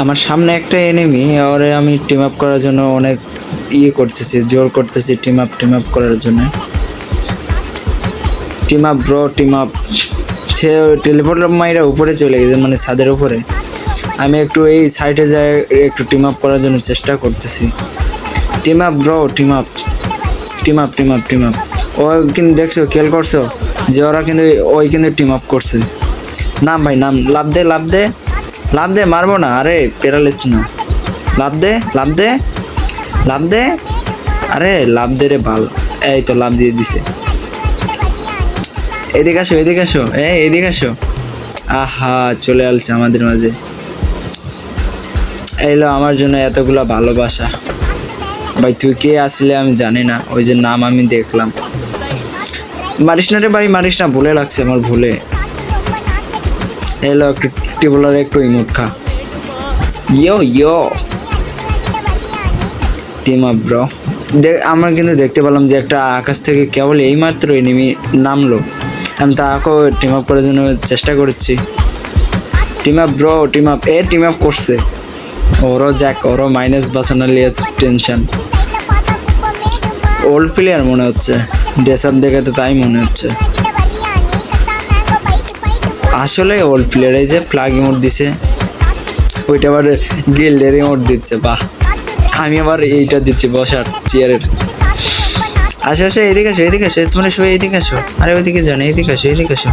আমার সামনে একটা এনিমি, ওরে আমি টিম আপ করার জন্য অনেক করতেছি, জোর করতেছি টিম আপ করার জন্য। Team up bro, team up. সে টেলিপোর্টার মাইরা উপরে চলে গেছে, মানে ছাদের উপরে। আমি একটু এই সাইডে যাই, একটু টিম আপ করার জন্য চেষ্টা করতেছি। Team up bro, team up. ও কিন্তু দেখছো, খেয়াল করছো যে ওরা কিন্তু ওই কিন্তু টিম আপ করছে। নাম ভাই নাম, লাভ দে, মারবো না, আরে পেরালিস না। লাভ দে, আরে লাভ দে রে বাল। এই তো লাভ দিয়ে দিছে। এদিকে আসো, এদিকে আসো। আহা, চলে আসছে আমাদের মাঝে। এলো আমার জন্য এতগুলা ভালোবাসা। ভাই তুই কে আসলে আমি জানি না, ওই যে নাম আমি দেখলাম। মারিস না রে ভাই, মারিস না, ভুলে লাগছে আমার, ভুলে। এলো একটু টিবলার একটু ইমোট খা। ইয়ো টিম আপ ব্রো। আমরা কিন্তু দেখতে পেলাম যে একটা আকাশ থেকে কেবল এইমাত্র এনিমি নামলো। আমি তাকেও টিম আপ করার জন্য চেষ্টা করছি। Team up bro, team up করছে। ওরও মাইনাস বাঁচানো নিয়ে টেনশন। ওল্ড প্লেয়ার মনে হচ্ছে, ড্রেস আপ দেখে তো তাই মনে হচ্ছে। আসলে ওল্ড প্লেয়ার। এই যে প্লাগ ইমোট দিছে, ওইটা আবার গিল্ডের ইমোট দিচ্ছে। বাহ, আমি আবার এইটা দিচ্ছি বসার চেয়ারের। আসো এদিকে আসো, তোমরা সবাই এদিকে আসো। আরে ওইদিকে যান, এদিকে আসো।